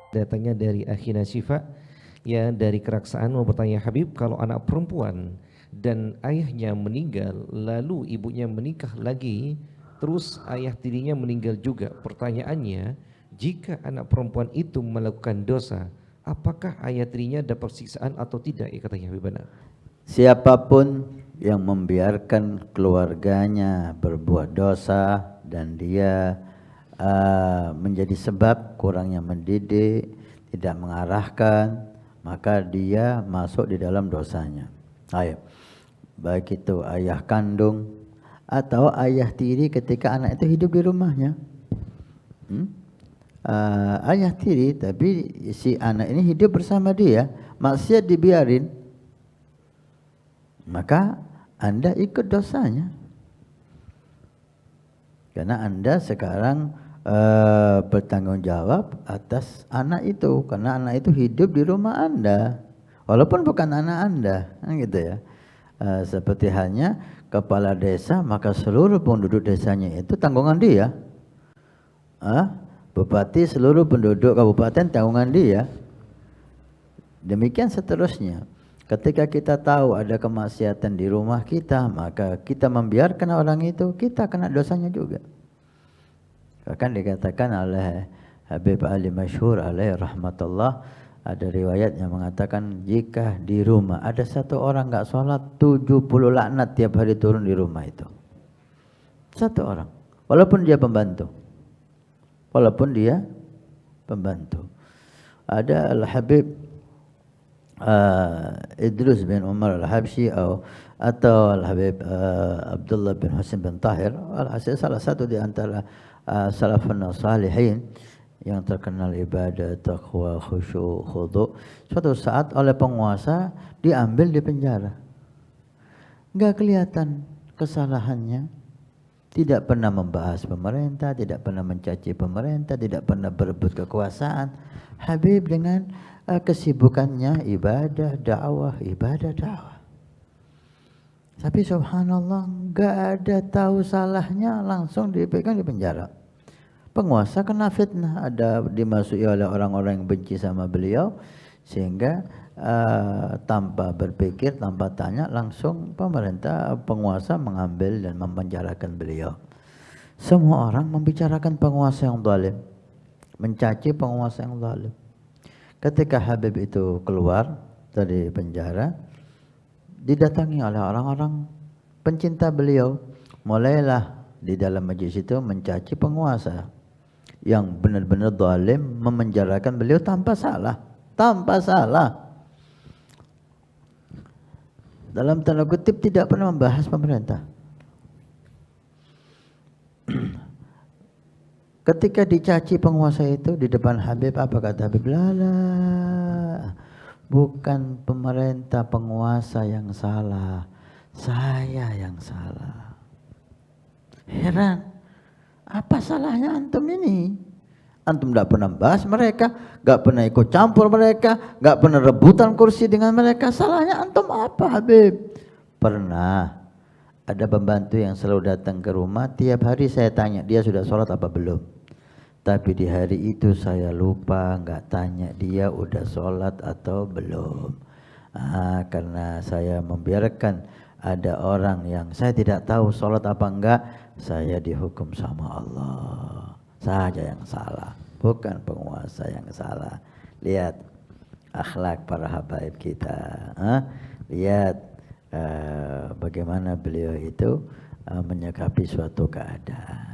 Datangnya dari Akhina Syifa ya dari Keraksaan mau bertanya, Habib, kalau anak perempuan dan ayahnya meninggal lalu ibunya menikah lagi terus ayah tirinya meninggal juga, pertanyaannya, jika anak perempuan itu melakukan dosa, apakah ayah tirinya dapat siksaan atau tidak? Ya, katanya Habib Bana. Siapapun yang membiarkan keluarganya berbuat dosa dan dia menjadi sebab kurangnya mendidik, tidak mengarahkan, maka dia masuk di dalam dosanya. Ayo, baik itu ayah kandung atau ayah tiri ketika anak itu hidup di rumahnya. Ayah tiri tapi si anak ini hidup bersama dia, maksiat dibiarin, maka Anda ikut dosanya. Karena Anda sekarang bertanggung jawab atas anak itu, karena anak itu hidup di rumah Anda walaupun bukan anak Anda, gitu ya. Seperti halnya kepala desa, maka seluruh penduduk desanya itu tanggungan dia. Bupati, seluruh penduduk kabupaten tanggungan dia. Demikian seterusnya. Ketika kita tahu ada kemaksiatan di rumah kita, maka kita membiarkan orang itu, kita kena dosanya juga. Bahkan dikatakan oleh Habib Ali Masyhur alaihi rahmatullah, ada riwayat yang mengatakan jika di rumah ada satu orang enggak sholat, 70 laknat tiap hari turun di rumah itu. Satu orang, walaupun dia pembantu. Walaupun dia pembantu. Ada Al-Habib Idrus bin Umar Al-Habsyi atau Al-Habib Abdullah bin Husain bin Tahir, Al-Hasil salah satu di antara salafun salihin yang terkenal ibadah, taqwa, khusyuk, khudu'. Suatu saat oleh penguasa diambil di penjara. Enggak kelihatan kesalahannya. Tidak pernah membahas pemerintah, tidak pernah mencaci pemerintah, tidak pernah berebut kekuasaan. Habib dengan kesibukannya ibadah, dakwah, ibadah, dakwah. Tapi subhanallah enggak ada tahu salahnya, langsung dipegang di penjara. Penguasa kena fitnah, ada dimasuki oleh orang-orang yang benci sama beliau, sehingga tanpa berpikir, tanpa tanya, langsung pemerintah, penguasa mengambil dan memenjarakan beliau. Semua orang membicarakan penguasa yang zalim, mencaci penguasa yang zalim. Ketika Habib itu keluar dari penjara, didatangi oleh orang-orang pencinta beliau. Mulailah di dalam majlis itu mencaci penguasa yang benar-benar zalim, memenjarakan beliau tanpa salah, tanpa salah. Dalam tanda kutip tidak pernah membahas pemerintah. Ketika dicaci penguasa itu di depan Habib, apa kata Habib? Lala, bukan pemerintah penguasa yang salah, saya yang salah. Heran, apa salahnya antum ini? Antum tidak pernah bahas mereka, tidak pernah ikut campur mereka, tidak pernah rebutan kursi dengan mereka. Salahnya antum apa, Habib? Pernah ada pembantu yang selalu datang ke rumah, tiap hari saya tanya dia sudah sholat apa belum. Tapi di hari itu saya lupa, nggak tanya dia udah sholat atau belum. Karena saya membiarkan ada orang yang saya tidak tahu sholat apa enggak, saya dihukum sama Allah. Saja yang salah, bukan penguasa yang salah. Lihat akhlak para habaib kita. Lihat bagaimana beliau itu menyikapi suatu keadaan.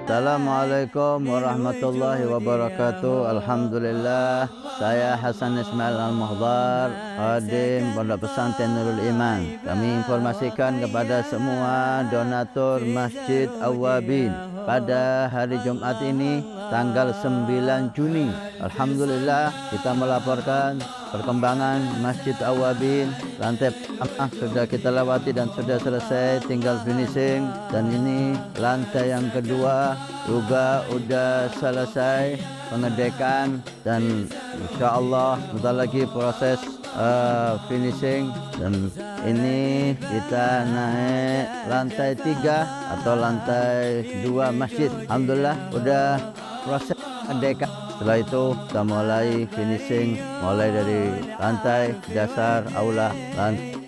Assalamualaikum warahmatullahi wabarakatuh. Alhamdulillah, saya Hasan Ismail Al-Muhdar, Khadim Pondok Pesantren Nurul Iman. Kami informasikan kepada semua donatur Masjid Awwabin pada hari Jumat ini tanggal 9 Juni. Alhamdulillah kita melaporkan perkembangan Masjid Awabin. Lantai pertama sudah kita lewati dan sudah selesai, tinggal finishing. Dan ini lantai yang kedua juga sudah selesai pengedekan dan insya-Allah sebentar lagi proses finishing. Dan ini kita naik lantai 3 atau lantai 2 masjid. Alhamdulillah udah proses pengedekan. Setelah itu kita mulai finishing, mulai dari lantai dasar aula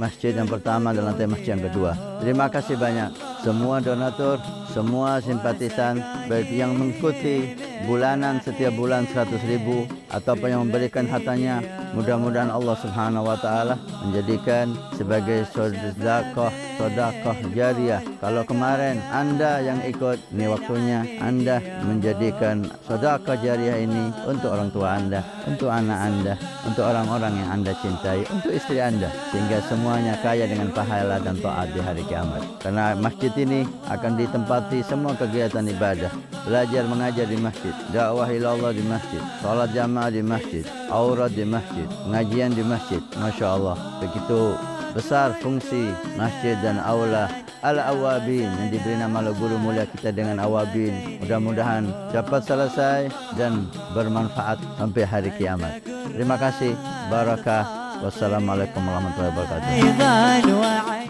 masjid yang pertama dan lantai masjid yang kedua. Terima kasih banyak semua donatur, semua simpatisan, baik yang mengikuti bulanan setiap bulan 100.000 ataupun yang memberikan hartanya. Mudah-mudahan Allah Subhanahu wa taala menjadikan sebagai sedekah jariah. Kalau kemarin Anda yang ikut, ini waktunya Anda menjadikan sedekah jariah ini untuk orang tua Anda, untuk anak Anda, untuk orang-orang yang Anda cintai, untuk istri Anda, sehingga semuanya kaya dengan pahala dan taat di hari kiamat. Karena masjid ini akan ditempati semua kegiatan ibadah, belajar mengajar di masjid, dakwah ilallah di masjid, salat jamaah di masjid, aurat di masjid, pengajian di masjid. Masya Allah, begitu besar fungsi masjid dan aula Al-Awabin yang diberi nama oleh guru mulia kita dengan Awabin. Mudah-mudahan dapat selesai dan bermanfaat sampai hari kiamat. Terima kasih. Barakah. Wassalamualaikum warahmatullahi wabarakatuh.